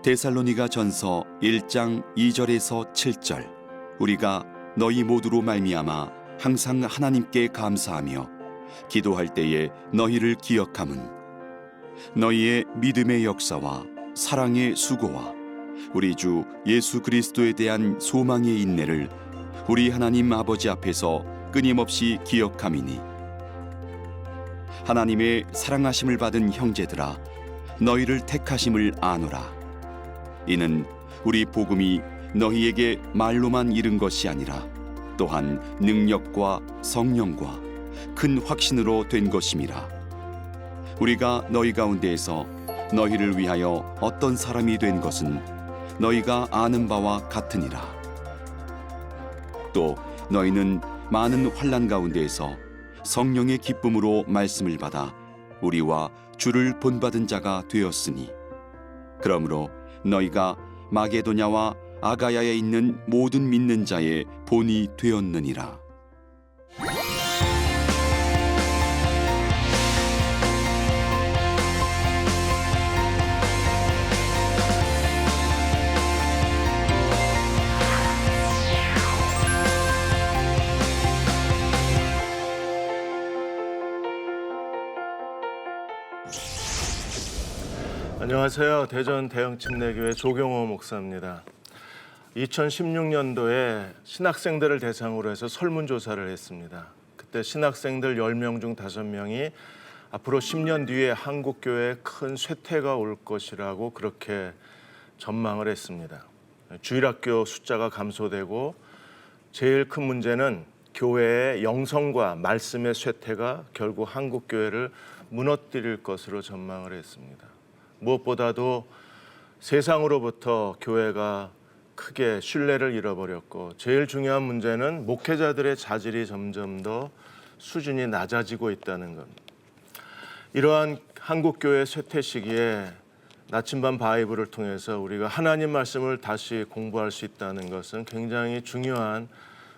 데살로니가 전서 1장 2절에서 7절. 우리가 너희 모두로 말미암아 항상 하나님께 감사하며 기도할 때에 너희를 기억함은 너희의 믿음의 역사와 사랑의 수고와 우리 주 예수 그리스도에 대한 소망의 인내를 우리 하나님 아버지 앞에서 끊임없이 기억함이니, 하나님의 사랑하심을 받은 형제들아, 너희를 택하심을 아노라. 이는 우리 복음이 너희에게 말로만 이른 것이 아니라 또한 능력과 성령과 큰 확신으로 된 것임이라. 우리가 너희 가운데에서 너희를 위하여 어떤 사람이 된 것은 너희가 아는 바와 같으니라. 또 너희는 많은 환난 가운데에서 성령의 기쁨으로 말씀을 받아 우리와 주를 본받은 자가 되었으니, 그러므로 너희가 마게도냐와 아가야에 있는 모든 믿는 자의 본이 되었느니라. 안녕하세요. 대전 대형침례교회 조경호 목사입니다. 2016년도에 신학생들을 대상으로 해서 설문조사를 했습니다. 그때 신학생들 10명 중 5명이 앞으로 10년 뒤에 한국교회에 큰 쇠퇴가 올 것이라고 그렇게 전망을 했습니다. 주일학교 숫자가 감소되고 제일 큰 문제는 교회의 영성과 말씀의 쇠퇴가 결국 한국교회를 무너뜨릴 것으로 전망을 했습니다. 무엇보다도 세상으로부터 교회가 크게 신뢰를 잃어버렸고, 제일 중요한 문제는 목회자들의 자질이 점점 더 수준이 낮아지고 있다는 겁니다. 이러한 한국교회 쇠퇴 시기에 나침반 바이블을 통해서 우리가 하나님 말씀을 다시 공부할 수 있다는 것은 굉장히 중요한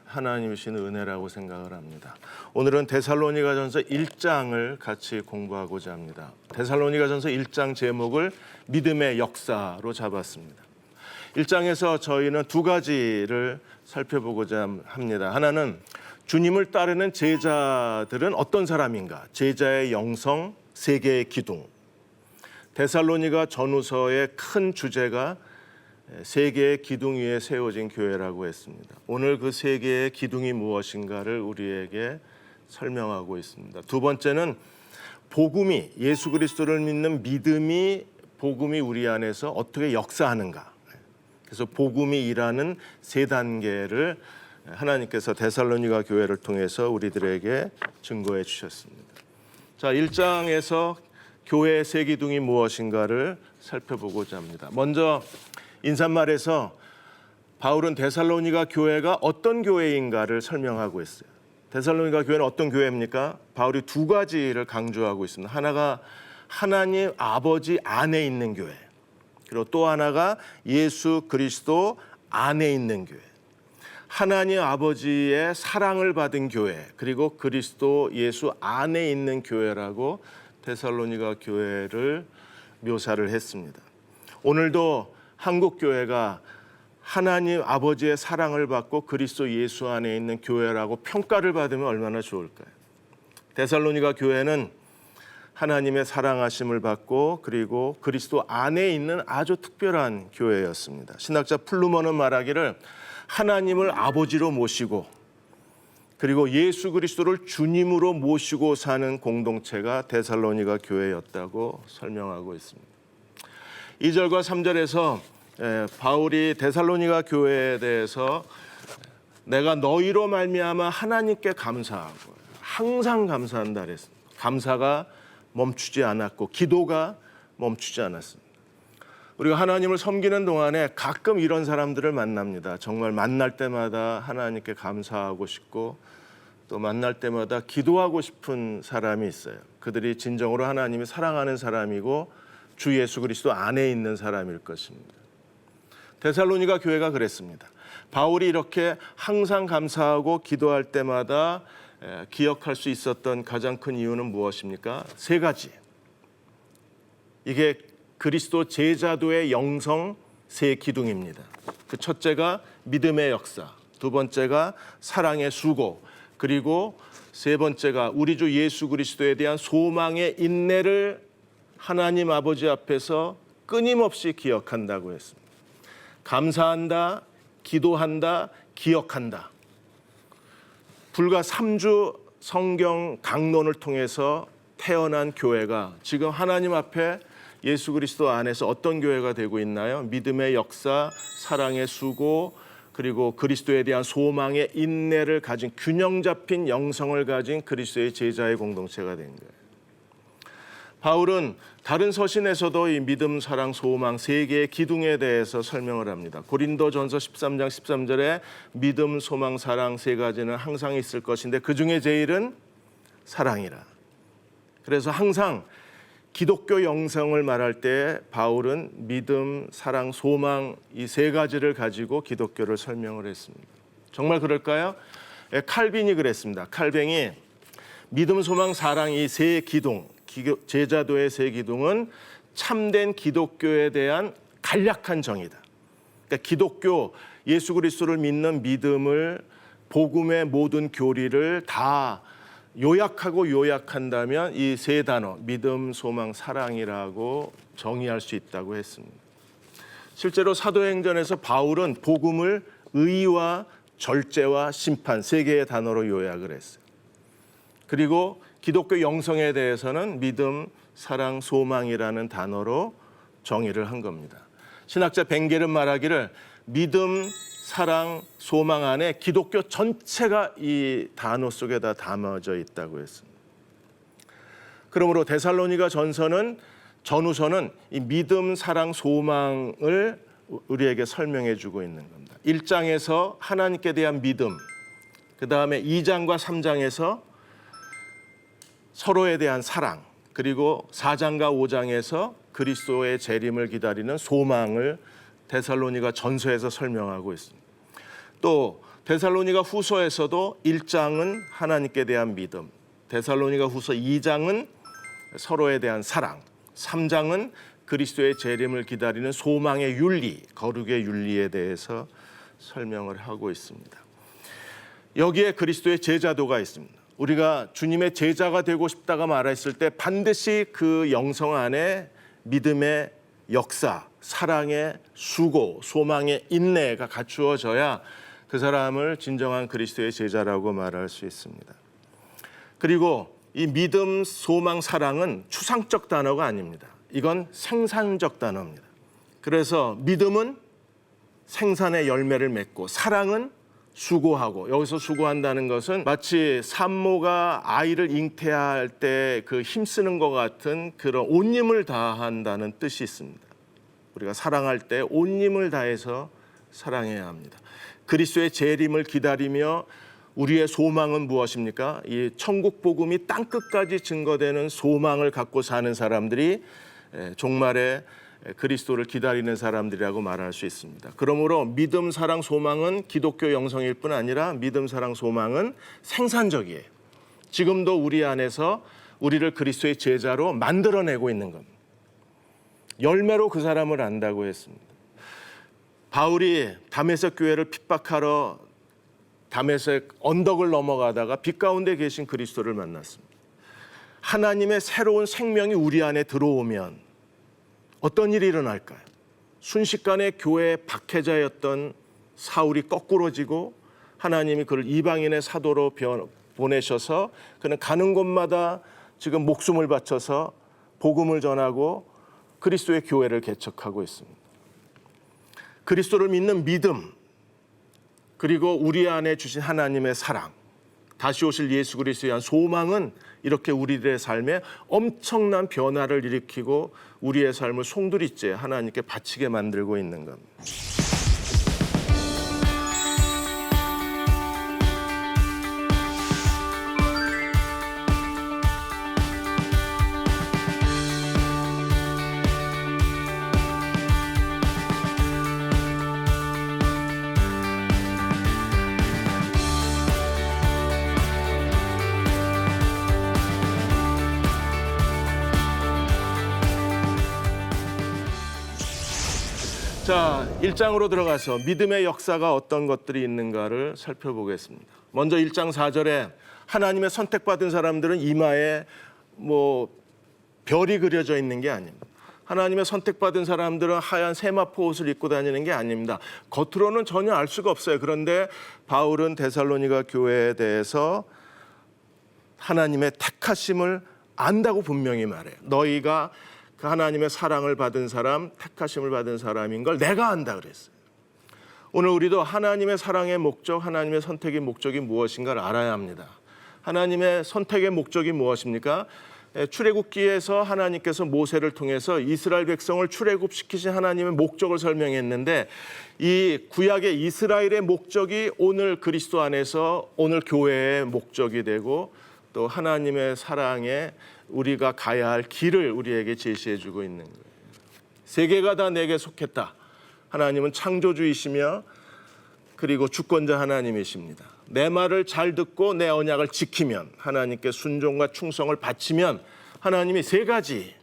하나님이 주신 은혜라고 생각을 합니다. 오늘은 데살로니가전서 1장을 같이 공부하고자 합니다. 데살로니가전서 1장 제목을 믿음의 역사로 잡았습니다. 1장에서 저희는 두 가지를 살펴보고자 합니다. 하나는 주님을 따르는 제자들은 어떤 사람인가? 제자의 영성, 세계의 기둥. 데살로니가 전후서의 큰 주제가 세 개의 기둥 위에 세워진 교회라고 했습니다. 오늘 그 세 개의 기둥이 무엇인가를 우리에게 설명하고 있습니다. 두 번째는 복음이, 예수 그리스도를 믿는 믿음이, 복음이 우리 안에서 어떻게 역사하는가. 그래서 복음이 일하는 세 단계를 하나님께서 데살로니가 교회를 통해서 우리들에게 증거해 주셨습니다. 자, 1장에서 교회의 세 기둥이 무엇인가를 살펴보고자 합니다. 먼저 인사말에서 바울은 데살로니가 교회가 어떤 교회인가를 설명하고 있어요. 데살로니가 교회는 어떤 교회입니까? 바울이 두 가지를 강조하고 있습니다. 하나가 하나님 아버지 안에 있는 교회, 그리고 또 하나가 예수 그리스도 안에 있는 교회. 하나님 아버지의 사랑을 받은 교회, 그리고 그리스도 예수 안에 있는 교회라고 데살로니가 교회를 묘사를 했습니다. 오늘도 한국 교회가 하나님 아버지의 사랑을 받고 그리스도 예수 안에 있는 교회라고 평가를 받으면 얼마나 좋을까요? 데살로니가 교회는 하나님의 사랑하심을 받고 그리고 그리스도 안에 있는 아주 특별한 교회였습니다. 신학자 플루머는 말하기를 하나님을 아버지로 모시고 그리고 예수 그리스도를 주님으로 모시고 사는 공동체가 데살로니가 교회였다고 설명하고 있습니다. 2절과 3절에서 바울이 데살로니가 교회에 대해서 내가 너희로 말미암아 하나님께 감사하고 항상 감사한다 그랬습니다. 감사가 멈추지 않았고 기도가 멈추지 않았습니다. 우리가 하나님을 섬기는 동안에 가끔 이런 사람들을 만납니다. 정말 만날 때마다 하나님께 감사하고 싶고 또 만날 때마다 기도하고 싶은 사람이 있어요. 그들이 진정으로 하나님이 사랑하는 사람이고 주 예수 그리스도 안에 있는 사람일 것입니다. 데살로니가 교회가 그랬습니다. 바울이 이렇게 항상 감사하고 기도할 때마다 기억할 수 있었던 가장 큰 이유는 무엇입니까? 세 가지. 이게 그리스도 제자도의 영성, 세 기둥입니다. 그 첫째가 믿음의 역사, 두 번째가 사랑의 수고, 그리고 세 번째가 우리 주 예수 그리스도에 대한 소망의 인내를 하나님 아버지 앞에서 끊임없이 기억한다고 했습니다. 감사한다, 기도한다, 기억한다. 불과 3주 성경 강론을 통해서 태어난 교회가 지금 하나님 앞에 예수 그리스도 안에서 어떤 교회가 되고 있나요? 믿음의 역사, 사랑의 수고, 그리고 그리스도에 대한 소망의 인내를 가진 균형 잡힌 영성을 가진 그리스도의 제자의 공동체가 된 거예요. 바울은 다른 서신에서도 이 믿음, 사랑, 소망 세 개의 기둥에 대해서 설명을 합니다. 고린도전서 13장 13절에 믿음, 소망, 사랑 세 가지는 항상 있을 것인데 그중에 제일은 사랑이라. 그래서 항상 기독교 영성을 말할 때 바울은 믿음, 사랑, 소망 이 세 가지를 가지고 기독교를 설명을 했습니다. 정말 그럴까요? 칼빈이 그랬습니다. 칼빈이 믿음, 소망, 사랑 이 세 기둥, 제자도의 세 기둥은 참된 기독교에 대한 간략한 정의다. 그러니까 기독교, 예수 그리스도를 믿는 믿음을 복음의 모든 교리를 다 요약한다면 이 세 단어 믿음, 소망, 사랑이라고 정의할 수 있다고 했습니다. 실제로 사도행전에서 바울은 복음을 의와 절제와 심판 세 개의 단어로 요약을 했어요. 그리고 기독교 영성에 대해서는 믿음, 사랑, 소망이라는 단어로 정의를 한 겁니다. 신학자 벵겔은 말하기를 믿음, 사랑, 소망 안에 기독교 전체가 이 단어 속에 다 담아져 있다고 했습니다. 그러므로 데살로니가 전후서는 이 믿음, 사랑, 소망을 우리에게 설명해 주고 있는 겁니다. 1장에서 하나님께 대한 믿음, 그 다음에 2장과 3장에서 서로에 대한 사랑, 그리고 4장과 5장에서 그리스도의 재림을 기다리는 소망을 데살로니가 전서에서 설명하고 있습니다. 또 데살로니가 후서에서도 1장은 하나님께 대한 믿음, 데살로니가 후서 2장은 서로에 대한 사랑, 3장은 그리스도의 재림을 기다리는 소망의 윤리, 거룩의 윤리에 대해서 설명을 하고 있습니다. 여기에 그리스도의 제자도가 있습니다. 우리가 주님의 제자가 되고 싶다가 말했을 때 반드시 그 영성 안에 믿음의 역사, 사랑의 수고, 소망의 인내가 갖추어져야 그 사람을 진정한 그리스도의 제자라고 말할 수 있습니다. 그리고 이 믿음, 소망, 사랑은 추상적 단어가 아닙니다. 이건 생산적 단어입니다. 그래서 믿음은 생산의 열매를 맺고 사랑은 수고하고, 여기서 수고한다는 것은 마치 산모가 아이를 잉태할 때 그 힘쓰는 것 같은 그런 온 힘을 다한다는 뜻이 있습니다. 우리가 사랑할 때 온 힘을 다해서 사랑해야 합니다. 그리스도의 재림을 기다리며 우리의 소망은 무엇입니까? 이 천국 복음이 땅 끝까지 증거되는 소망을 갖고 사는 사람들이 종말에 그리스도를 기다리는 사람들이라고 말할 수 있습니다. 그러므로 믿음, 사랑, 소망은 기독교 영성일 뿐 아니라 믿음, 사랑, 소망은 생산적이에요. 지금도 우리 안에서 우리를 그리스도의 제자로 만들어내고 있는 겁니다. 열매로 그 사람을 안다고 했습니다. 바울이 다메섹 교회를 핍박하러 다메섹 언덕을 넘어가다가 빛 가운데 계신 그리스도를 만났습니다. 하나님의 새로운 생명이 우리 안에 들어오면 어떤 일이 일어날까요? 순식간에 교회의 박해자였던 사울이 거꾸로지고 하나님이 그를 이방인의 사도로 보내셔서 그는 가는 곳마다 지금 목숨을 바쳐서 복음을 전하고 그리스도의 교회를 개척하고 있습니다. 그리스도를 믿는 믿음, 그리고 우리 안에 주신 하나님의 사랑, 다시 오실 예수 그리스도에 대한 소망은 이렇게 우리들의 삶에 엄청난 변화를 일으키고 우리의 삶을 송두리째 하나님께 바치게 만들고 있는 겁니다. 자, 1장으로 들어가서 믿음의 역사가 어떤 것들이 있는가를 살펴보겠습니다. 먼저 1장 4절에 하나님의 선택받은 사람들은 이마에 별이 그려져 있는 게 아닙니다. 하나님의 선택받은 사람들은 하얀 세마포 옷을 입고 다니는 게 아닙니다. 겉으로는 전혀 알 수가 없어요. 그런데 바울은 데살로니가 교회에 대해서 하나님의 택하심을 안다고 분명히 말해요. 너희가 그 하나님의 사랑을 받은 사람, 택하심을 받은 사람인 걸 내가 안다 그랬어요. 오늘 우리도 하나님의 사랑의 목적, 하나님의 선택의 목적이 무엇인가를 알아야 합니다. 하나님의 선택의 목적이 무엇입니까? 출애굽기에서 하나님께서 모세를 통해서 이스라엘 백성을 출애굽시키신 하나님의 목적을 설명했는데, 이 구약의 이스라엘의 목적이 오늘 그리스도 안에서 오늘 교회의 목적이 되고, 또 하나님의 사랑에 우리가 가야 할 길을 우리에게 제시해 주고 있는 거예요. 세계가 다 내게 속했다. 하나님은 창조주이시며 그리고 주권자 하나님이십니다. 내 말을 잘 듣고 내 언약을 지키면, 하나님께 순종과 충성을 바치면 하나님이 세 가지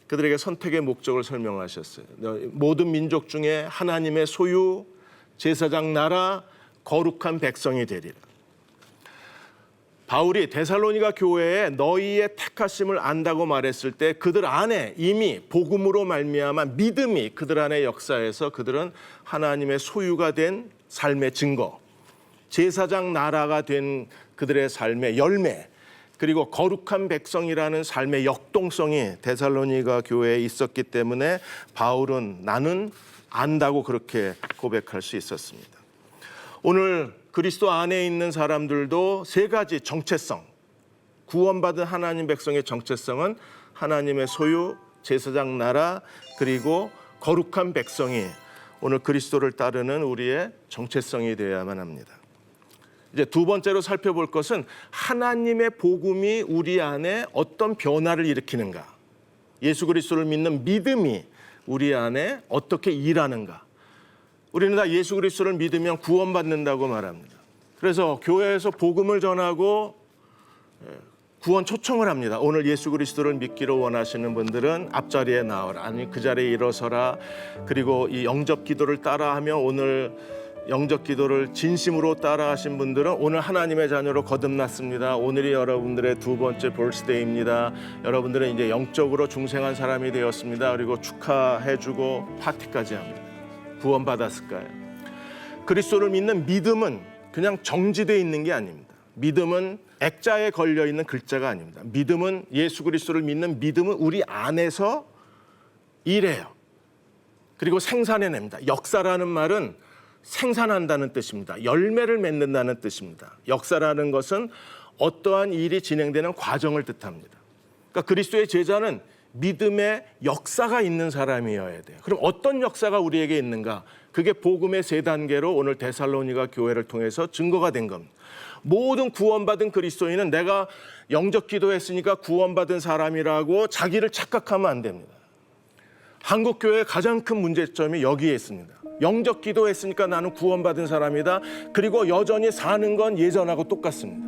그들에게 선택의 목적을 설명하셨어요. 모든 민족 중에 하나님의 소유, 제사장 나라, 거룩한 백성이 되리라. 바울이 데살로니가 교회에 너희의 택하심을 안다고 말했을 때 그들 안에 이미 복음으로 말미암아 믿음이 그들 안에 역사해서 그들은 하나님의 소유가 된 삶의 증거, 제사장 나라가 된 그들의 삶의 열매, 그리고 거룩한 백성이라는 삶의 역동성이 데살로니가 교회에 있었기 때문에 바울은 나는 안다고 그렇게 고백할 수 있었습니다. 오늘 그리스도 안에 있는 사람들도 세 가지 정체성, 구원받은 하나님 백성의 정체성은 하나님의 소유, 제사장 나라, 그리고 거룩한 백성이 오늘 그리스도를 따르는 우리의 정체성이 되어야만 합니다. 이제 두 번째로 살펴볼 것은 하나님의 복음이 우리 안에 어떤 변화를 일으키는가, 예수 그리스도를 믿는 믿음이 우리 안에 어떻게 일하는가. 우리는 다 예수 그리스도를 믿으면 구원받는다고 말합니다. 그래서 교회에서 복음을 전하고 구원 초청을 합니다. 오늘 예수 그리스도를 믿기를 원하시는 분들은 앞자리에 나오라, 아니 그 자리에 일어서라. 그리고 이 영접 기도를 따라하며 오늘 영접 기도를 진심으로 따라하신 분들은 오늘 하나님의 자녀로 거듭났습니다. 오늘이 여러분들의 두 번째 벌스데이입니다. 여러분들은 이제 영적으로 중생한 사람이 되었습니다. 그리고 축하해주고 파티까지 합니다. 구원받았을까요? 그리스도를 믿는 믿음은 그냥 정지되어 있는 게 아닙니다. 믿음은 액자에 걸려 있는 글자가 아닙니다. 믿음은, 예수 그리스도를 믿는 믿음은 우리 안에서 일해요. 그리고 생산해냅니다. 역사라는 말은 생산한다는 뜻입니다. 열매를 맺는다는 뜻입니다. 역사라는 것은 어떠한 일이 진행되는 과정을 뜻합니다. 그러니까 그리스도의 제자는 믿음의 역사가 있는 사람이어야 돼요. 그럼 어떤 역사가 우리에게 있는가? 그게 복음의 세 단계로 오늘 데살로니가 교회를 통해서 증거가 된 겁니다. 모든 구원받은 그리스도인은 내가 영접 기도했으니까 구원받은 사람이라고 자기를 착각하면 안 됩니다. 한국 교회의 가장 큰 문제점이 여기에 있습니다. 영접 기도했으니까 나는 구원받은 사람이다. 그리고 여전히 사는 건 예전하고 똑같습니다.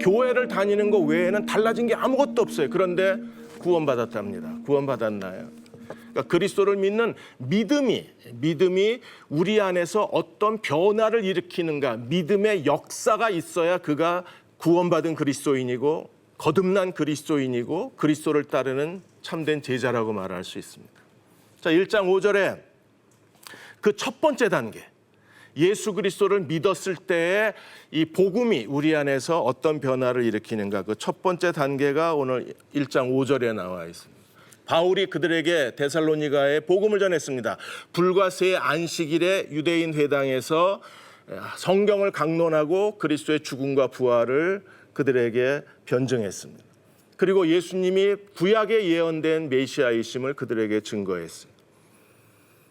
교회를 다니는 것 외에는 달라진 게 아무것도 없어요. 그런데 구원받았답니다. 구원받았나요? 그러니까 그리스도를 믿는 믿음이 우리 안에서 어떤 변화를 일으키는가, 믿음의 역사가 있어야 그가 구원받은 그리스도인이고 거듭난 그리스도인이고 그리스도를 따르는 참된 제자라고 말할 수 있습니다. 자, 1장 5절에 그 첫 번째 단계, 예수 그리스도를 믿었을 때의 이 복음이 우리 안에서 어떤 변화를 일으키는가, 그 첫 번째 단계가 오늘 1장 5절에 나와 있습니다. 바울이 그들에게 데살로니가에 복음을 전했습니다. 불과 세 안식일에 유대인 회당에서 성경을 강론하고 그리스도의 죽음과 부활을 그들에게 변증했습니다. 그리고 예수님이 구약에 예언된 메시아이심을 그들에게 증거했어요.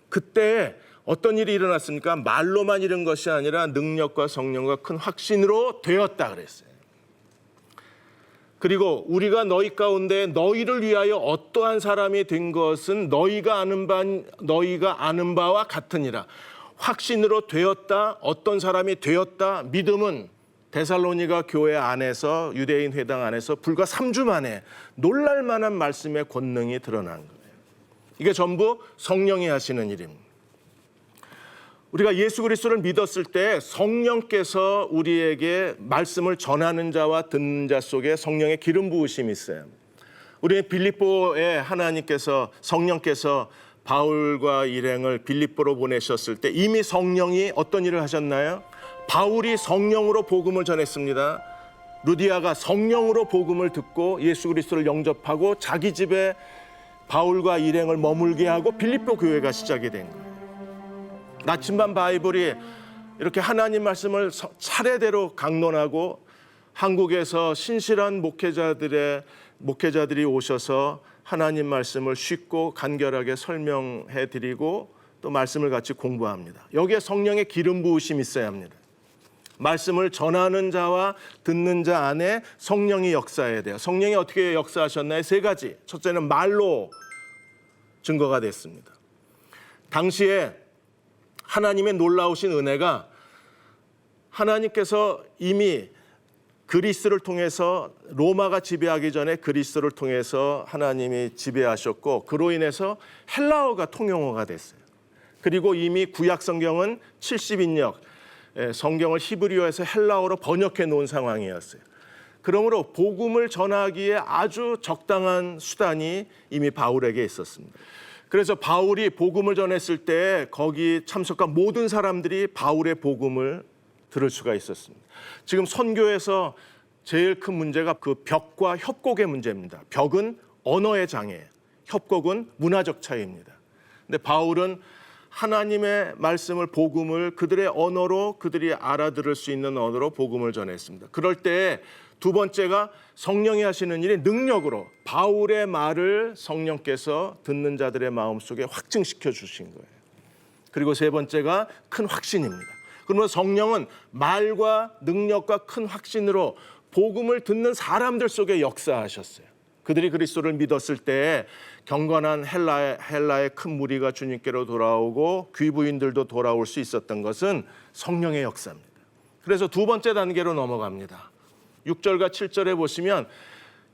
그때 어떤 일이 일어났습니까? 말로만 이룬 것이 아니라 능력과 성령과 큰 확신으로 되었다 그랬어요. 그리고 우리가 너희 가운데 너희를 위하여 어떠한 사람이 된 것은 너희가 아는 바와 같으니라. 확신으로 되었다, 어떤 사람이 되었다. 믿음은 데살로니가 교회 안에서, 유대인 회당 안에서 불과 3주 만에 놀랄 만한 말씀의 권능이 드러난 거예요. 이게 전부 성령이 하시는 일입니다. 우리가 예수 그리스도를 믿었을 때 성령께서 우리에게 말씀을 전하는 자와 듣는 자 속에 성령의 기름 부으심이 있어요. 우리 빌립보에 하나님께서 성령께서 바울과 일행을 빌립보로 보내셨을 때 이미 성령이 어떤 일을 하셨나요? 바울이 성령으로 복음을 전했습니다. 루디아가 성령으로 복음을 듣고 예수 그리스도를 영접하고 자기 집에 바울과 일행을 머물게 하고 빌립보 교회가 시작이 된 거예요. 나침반 바이블이 이렇게 하나님 말씀을 차례대로 강론하고 한국에서 신실한 목회자들이 오셔서 하나님 말씀을 쉽고 간결하게 설명해 드리고 또 말씀을 같이 공부합니다. 여기에 성령의 기름 부으심이 있어야 합니다. 말씀을 전하는 자와 듣는 자 안에 성령이 역사해야 돼요. 성령이 어떻게 역사하셨나요? 세 가지. 첫째는 말로 증거가 됐습니다. 당시에 하나님의 놀라우신 은혜가 하나님께서 이미 그리스를 통해서 로마가 지배하기 전에 그리스를 통해서 하나님이 지배하셨고 그로 인해서 헬라어가 통용어가 됐어요. 그리고 이미 구약 성경은 70인역 성경을 히브리어에서 헬라어로 번역해 놓은 상황이었어요. 그러므로 복음을 전하기에 아주 적당한 수단이 이미 바울에게 있었습니다. 그래서 바울이 복음을 전했을 때 거기 참석한 모든 사람들이 바울의 복음을 들을 수가 있었습니다. 지금 선교에서 제일 큰 문제가 그 벽과 협곡의 문제입니다. 벽은 언어의 장애예요. 협곡은 문화적 차이입니다. 근데 바울은 하나님의 말씀을 복음을 그들의 언어로 그들이 알아들을 수 있는 언어로 복음을 전했습니다. 그럴 때 두 번째가 성령이 하시는 일이 능력으로 바울의 말을 성령께서 듣는 자들의 마음속에 확증시켜 주신 거예요. 그리고 세 번째가 큰 확신입니다. 그러면 성령은 말과 능력과 큰 확신으로 복음을 듣는 사람들 속에 역사하셨어요. 그들이 그리스도를 믿었을 때 경건한 헬라의 큰 무리가 주님께로 돌아오고 귀부인들도 돌아올 수 있었던 것은 성령의 역사입니다. 그래서 두 번째 단계로 넘어갑니다. 6절과 7절에 보시면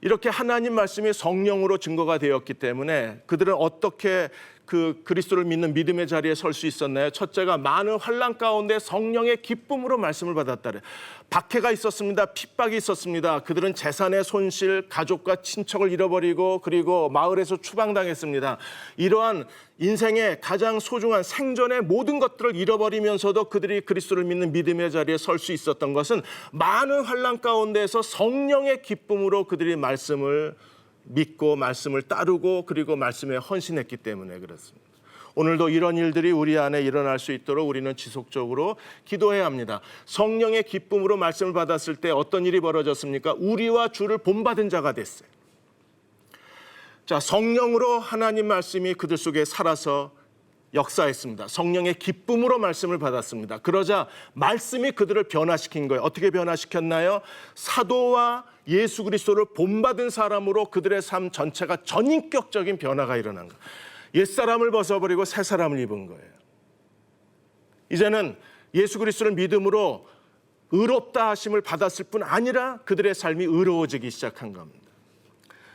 이렇게 하나님 말씀이 성령으로 증거가 되었기 때문에 그들은 어떻게 그리스도를 믿는 믿음의 자리에 설 수 있었나요? 첫째가 많은 환난 가운데 성령의 기쁨으로 말씀을 받았다래. 박해가 있었습니다. 핍박이 있었습니다. 그들은 재산의 손실, 가족과 친척을 잃어버리고 그리고 마을에서 추방당했습니다. 이러한 인생의 가장 소중한 생존의 모든 것들을 잃어버리면서도 그들이 그리스도를 믿는 믿음의 자리에 설 수 있었던 것은 많은 환난 가운데에서 성령의 기쁨으로 그들이 말씀을 믿고 말씀을 따르고 그리고 말씀에 헌신했기 때문에 그렇습니다. 오늘도 이런 일들이 우리 안에 일어날 수 있도록 우리는 지속적으로 기도해야 합니다. 성령의 기쁨으로 말씀을 받았을 때 어떤 일이 벌어졌습니까? 우리와 주를 본받은 자가 됐어요. 자, 성령으로 하나님 말씀이 그들 속에 살아서 역사했습니다. 성령의 기쁨으로 말씀을 받았습니다. 그러자 말씀이 그들을 변화시킨 거예요. 어떻게 변화시켰나요? 사도와 예수 그리스도를 본받은 사람으로 그들의 삶 전체가 전인격적인 변화가 일어난 거예요. 옛사람을 벗어버리고 새사람을 입은 거예요. 이제는 예수 그리스도를 믿음으로 의롭다 하심을 받았을 뿐 아니라 그들의 삶이 의로워지기 시작한 겁니다.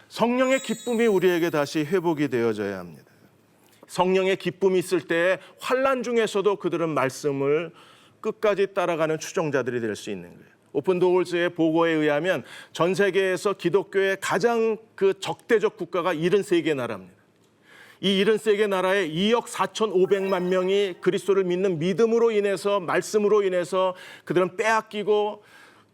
성령의 기쁨이 우리에게 다시 회복이 되어져야 합니다. 성령의 기쁨이 있을 때 환난 중에서도 그들은 말씀을 끝까지 따라가는 추종자들이 될 수 있는 거예요. 오픈도어즈의 보고에 의하면 전 세계에서 기독교의 가장 적대적 국가가 73개 나라입니다. 이 73개 나라에 2억 4,500만 명이 그리스도를 믿는 믿음으로 인해서 말씀으로 인해서 그들은 빼앗기고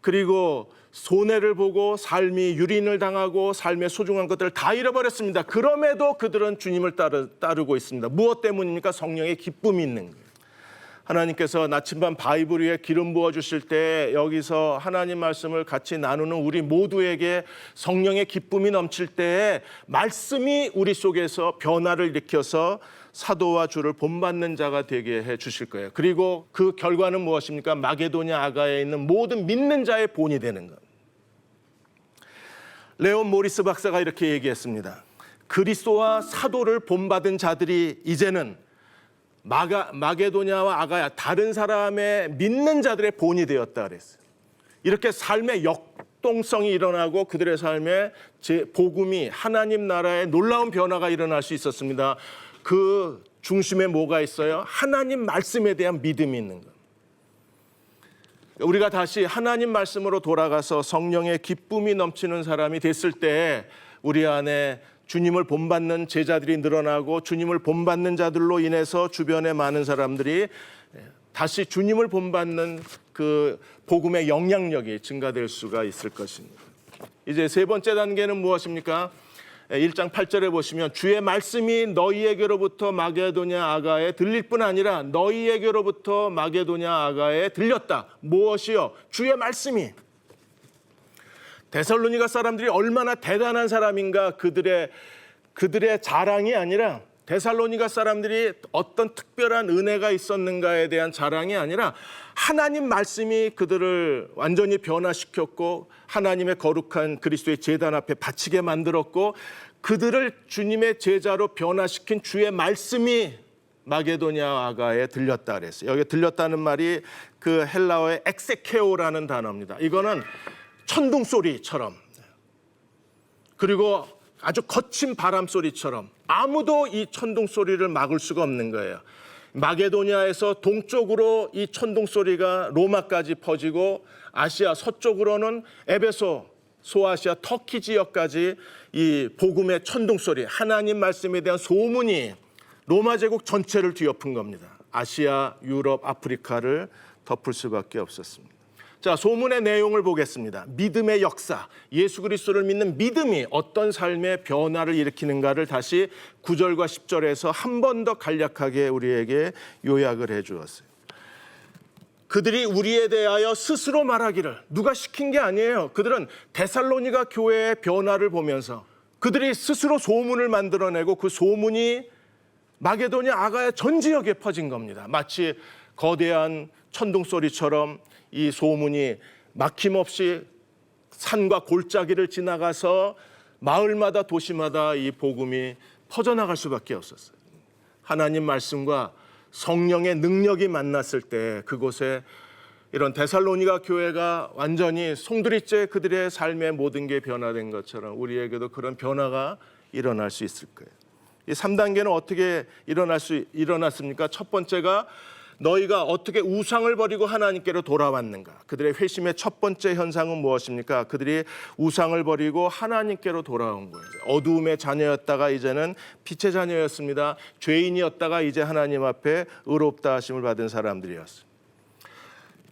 그리고 손해를 보고 삶이 유린을 당하고 삶의 소중한 것들을 다 잃어버렸습니다. 그럼에도 그들은 주님을 따르고 있습니다. 무엇 때문입니까? 성령의 기쁨이 있는 거예요. 하나님께서 나침반 바이블 위에 기름 부어주실 때 여기서 하나님 말씀을 같이 나누는 우리 모두에게 성령의 기쁨이 넘칠 때 말씀이 우리 속에서 변화를 일으켜서 사도와 주를 본받는 자가 되게 해 주실 거예요. 그리고 그 결과는 무엇입니까? 마게도냐 아가야에 있는 모든 믿는 자의 본이 되는 것. 레온 모리스 박사가 이렇게 얘기했습니다. 그리스도와 사도를 본받은 자들이 이제는 마게도냐와 아가야 다른 사람의 믿는 자들의 본이 되었다 그랬어요. 이렇게 삶의 역동성이 일어나고 그들의 삶에 복음이 하나님 나라의 놀라운 변화가 일어날 수 있었습니다. 그 중심에 뭐가 있어요? 하나님 말씀에 대한 믿음이 있는 것. 우리가 다시 하나님 말씀으로 돌아가서 성령의 기쁨이 넘치는 사람이 됐을 때 우리 안에 주님을 본받는 제자들이 늘어나고 주님을 본받는 자들로 인해서 주변에 많은 사람들이 다시 주님을 본받는 그 복음의 영향력이 증가될 수가 있을 것입니다. 이제 세 번째 단계는 무엇입니까? 1장 8절에 보시면 주의 말씀이 너희에게로부터 마게도냐 아가에 들릴 뿐 아니라 너희에게로부터 마게도냐 아가에 들렸다. 무엇이요? 주의 말씀이. 데살로니가 사람들이 얼마나 대단한 사람인가 그들의 자랑이 아니라 데살로니가 사람들이 어떤 특별한 은혜가 있었는가에 대한 자랑이 아니라 하나님 말씀이 그들을 완전히 변화시켰고 하나님의 거룩한 그리스도의 제단 앞에 바치게 만들었고 그들을 주님의 제자로 변화시킨 주의 말씀이 마게도냐 아가에 들렸다 그랬어요. 여기 들렸다는 말이 그 헬라어의 엑세케오라는 단어입니다. 이거는 천둥 소리처럼 그리고 아주 거친 바람 소리처럼 아무도 이 천둥 소리를 막을 수가 없는 거예요. 마게도냐에서 동쪽으로 이 천둥 소리가 로마까지 퍼지고 아시아 서쪽으로는 에베소, 소아시아, 터키 지역까지 이 복음의 천둥 소리, 하나님 말씀에 대한 소문이 로마 제국 전체를 뒤엎은 겁니다. 아시아, 유럽, 아프리카를 덮을 수밖에 없었습니다. 자, 소문의 내용을 보겠습니다. 믿음의 역사, 예수 그리스도를 믿는 믿음이 어떤 삶의 변화를 일으키는가를 다시 9절과 10절에서 한 번 더 간략하게 우리에게 요약을 해 주었어요. 그들이 우리에 대하여 스스로 말하기를, 누가 시킨 게 아니에요. 그들은 데살로니가 교회의 변화를 보면서 그들이 스스로 소문을 만들어내고 그 소문이 마게도냐 아가야 전 지역에 퍼진 겁니다. 마치 거대한 천둥 소리처럼 이 소문이 막힘없이 산과 골짜기를 지나가서 마을마다 도시마다 이 복음이 퍼져나갈 수밖에 없었어요. 하나님 말씀과 성령의 능력이 만났을 때 그곳에 이런 데살로니가 교회가 완전히 송두리째 그들의 삶의 모든 게 변화된 것처럼 우리에게도 그런 변화가 일어날 수 있을 거예요. 이 3단계는 어떻게 일어났습니까? 첫 번째가 너희가 어떻게 우상을 버리고 하나님께로 돌아왔는가. 그들의 회심의 첫 번째 현상은 무엇입니까? 그들이 우상을 버리고 하나님께로 돌아온 거예요. 어두움의 자녀였다가 이제는 빛의 자녀였습니다. 죄인이었다가 이제 하나님 앞에 의롭다 하심을 받은 사람들이었습니다.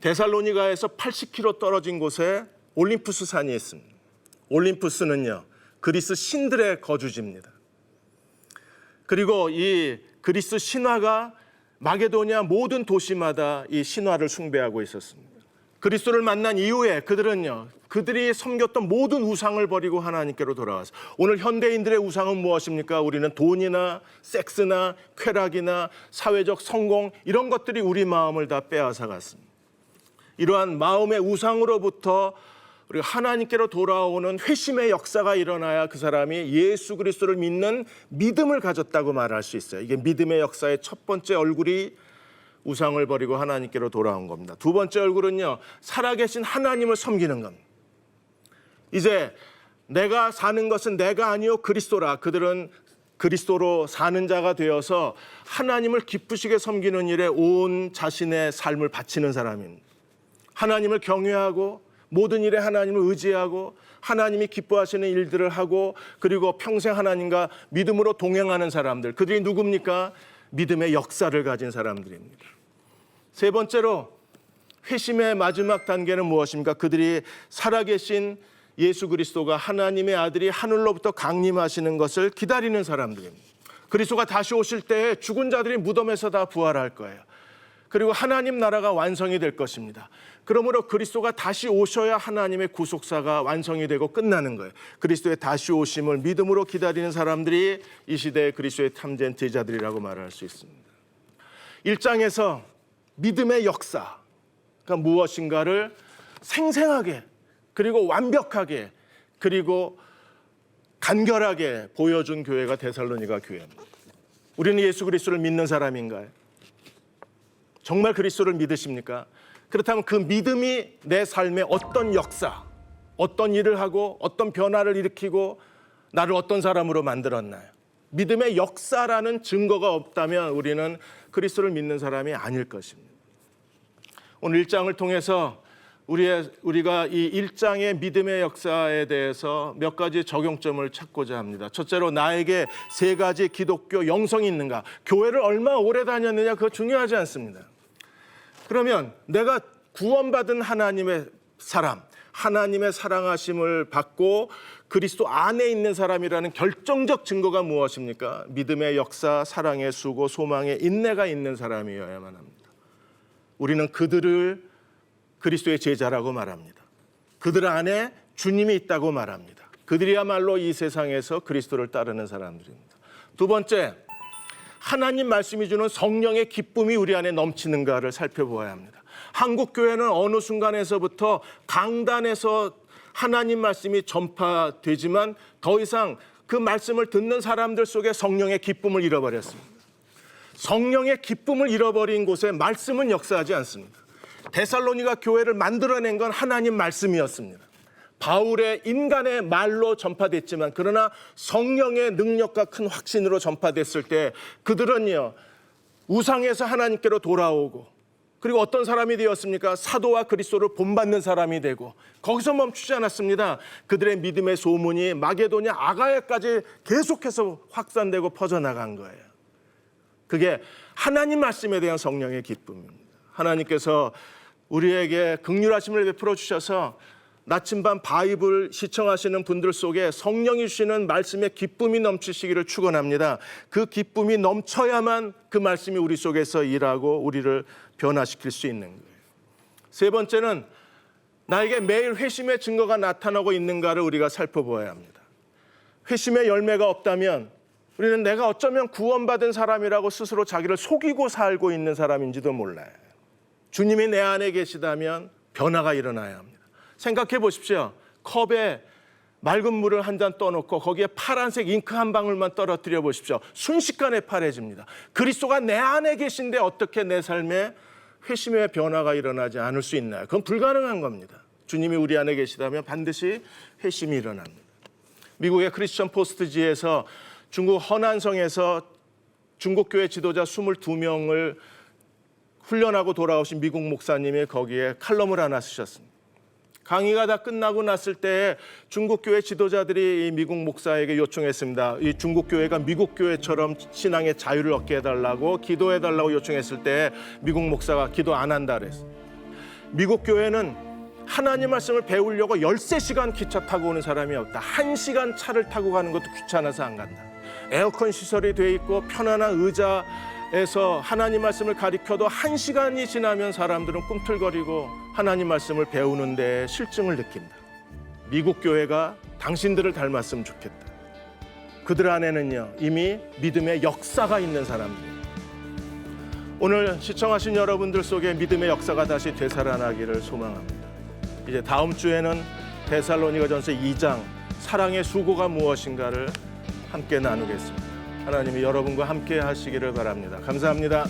데살로니가에서 80km 떨어진 곳에 올림푸스 산이 있습니다. 올림푸스는요, 그리스 신들의 거주지입니다. 그리고 이 그리스 신화가 마게도냐 모든 도시마다 이 신화를 숭배하고 있었습니다. 그리스도를 만난 이후에 그들이 섬겼던 모든 우상을 버리고 하나님께로 돌아왔어요. 오늘 현대인들의 우상은 무엇입니까? 우리는 돈이나 섹스나 쾌락이나 사회적 성공 이런 것들이 우리 마음을 다 빼앗아 갔습니다. 이러한 마음의 우상으로부터 우리가 하나님께로 돌아오는 회심의 역사가 일어나야 그 사람이 예수 그리스도를 믿는 믿음을 가졌다고 말할 수 있어요. 이게 믿음의 역사의 첫 번째 얼굴이 우상을 버리고 하나님께로 돌아온 겁니다. 두 번째 얼굴은요, 살아계신 하나님을 섬기는 겁니다. 이제 내가 사는 것은 내가 아니요 그리스도라. 그들은 그리스도로 사는 자가 되어서 하나님을 기쁘시게 섬기는 일에 온 자신의 삶을 바치는 사람입니다. 하나님을 경외하고 모든 일에 하나님을 의지하고 하나님이 기뻐하시는 일들을 하고 그리고 평생 하나님과 믿음으로 동행하는 사람들, 그들이 누굽니까? 믿음의 역사를 가진 사람들입니다. 세 번째로 회심의 마지막 단계는 무엇입니까? 그들이 살아계신 예수 그리스도가 하나님의 아들이 하늘로부터 강림하시는 것을 기다리는 사람들입니다. 그리스도가 다시 오실 때 죽은 자들이 무덤에서 다 부활할 거예요. 그리고 하나님 나라가 완성이 될 것입니다. 그러므로 그리스도가 다시 오셔야 하나님의 구속사가 완성이 되고 끝나는 거예요. 그리스도의 다시 오심을 믿음으로 기다리는 사람들이 이 시대의 그리스도의 참된 제자들이라고 말할 수 있습니다. 1장에서 믿음의 역사가 무엇인가를 생생하게 그리고 완벽하게 그리고 간결하게 보여준 교회가 데살로니가 교회입니다. 우리는 예수 그리스도를 믿는 사람인가요? 정말 그리스도를 믿으십니까? 그렇다면 그 믿음이 내 삶에 어떤 역사, 어떤 일을 하고 어떤 변화를 일으키고 나를 어떤 사람으로 만들었나요? 믿음의 역사라는 증거가 없다면 우리는 그리스도를 믿는 사람이 아닐 것입니다. 오늘 1장을 통해서 우리가 이 1장의 믿음의 역사에 대해서 몇 가지 적용점을 찾고자 합니다. 첫째로 나에게 세 가지 기독교 영성이 있는가? 교회를 얼마나 오래 다녔느냐 그거 중요하지 않습니다. 그러면 내가 구원받은 하나님의 사람, 하나님의 사랑하심을 받고 그리스도 안에 있는 사람이라는 결정적 증거가 무엇입니까? 믿음의 역사, 사랑의 수고, 소망의 인내가 있는 사람이어야만 합니다. 우리는 그들을 그리스도의 제자라고 말합니다. 그들 안에 주님이 있다고 말합니다. 그들이야말로 이 세상에서 그리스도를 따르는 사람들입니다. 두 번째, 하나님 말씀이 주는 성령의 기쁨이 우리 안에 넘치는가를 살펴보아야 합니다. 한국 교회는 어느 순간에서부터 강단에서 하나님 말씀이 전파되지만 더 이상 그 말씀을 듣는 사람들 속에 성령의 기쁨을 잃어버렸습니다. 성령의 기쁨을 잃어버린 곳에 말씀은 역사하지 않습니다. 데살로니가 교회를 만들어낸 건 하나님 말씀이었습니다. 바울의 인간의 말로 전파됐지만 그러나 성령의 능력과 큰 확신으로 전파됐을 때 그들은요 우상에서 하나님께로 돌아오고 그리고 어떤 사람이 되었습니까? 사도와 그리스도를 본받는 사람이 되고 거기서 멈추지 않았습니다. 그들의 믿음의 소문이 마게도냐 아가야까지 계속해서 확산되고 퍼져나간 거예요. 그게 하나님 말씀에 대한 성령의 기쁨입니다. 하나님께서 우리에게 긍휼하심을 베풀어 주셔서 나침반 바이블 시청하시는 분들 속에 성령이 주시는 말씀의 기쁨이 넘치시기를 축원합니다. 그 기쁨이 넘쳐야만 그 말씀이 우리 속에서 일하고 우리를 변화시킬 수 있는 거예요. 세 번째는 나에게 매일 회심의 증거가 나타나고 있는가를 우리가 살펴보아야 합니다. 회심의 열매가 없다면 우리는 내가 어쩌면 구원받은 사람이라고 스스로 자기를 속이고 살고 있는 사람인지도 몰라요. 주님이 내 안에 계시다면 변화가 일어나야 합니다. 생각해 보십시오. 컵에 맑은 물을 한 잔 떠놓고 거기에 파란색 잉크 한 방울만 떨어뜨려 보십시오. 순식간에 파래집니다. 그리스도가 내 안에 계신데 어떻게 내 삶에 회심의 변화가 일어나지 않을 수 있나요? 그건 불가능한 겁니다. 주님이 우리 안에 계시다면 반드시 회심이 일어납니다. 미국의 크리스천 포스트지에서 중국 허난성에서 중국교회 지도자 22명을 훈련하고 돌아오신 미국 목사님이 거기에 칼럼을 하나 쓰셨습니다. 강의가 다 끝나고 났을 때 중국교회 지도자들이 이 미국 목사에게 요청했습니다. 이 중국교회가 미국교회처럼 신앙의 자유를 얻게 해달라고 기도해달라고 요청했을 때 미국 목사가 기도 안 한다 그랬어요. 미국 교회는 하나님 말씀을 배우려고 13시간 기차 타고 오는 사람이 없다. 1시간 차를 타고 가는 것도 귀찮아서 안 간다. 에어컨 시설이 돼 있고 편안한 의자에서 하나님 말씀을 가리켜도 1시간이 지나면 사람들은 꿈틀거리고 하나님 말씀을 배우는 데 실증을 느낀다. 미국 교회가 당신들을 닮았으면 좋겠다. 그들 안에는요 이미 믿음의 역사가 있는 사람들이에요. 오늘 시청하신 여러분들 속에 믿음의 역사가 다시 되살아나기를 소망합니다. 이제 다음 주에는 데살로니가전서 2장 사랑의 수고가 무엇인가를 함께 나누겠습니다. 하나님이 여러분과 함께 하시기를 바랍니다. 감사합니다.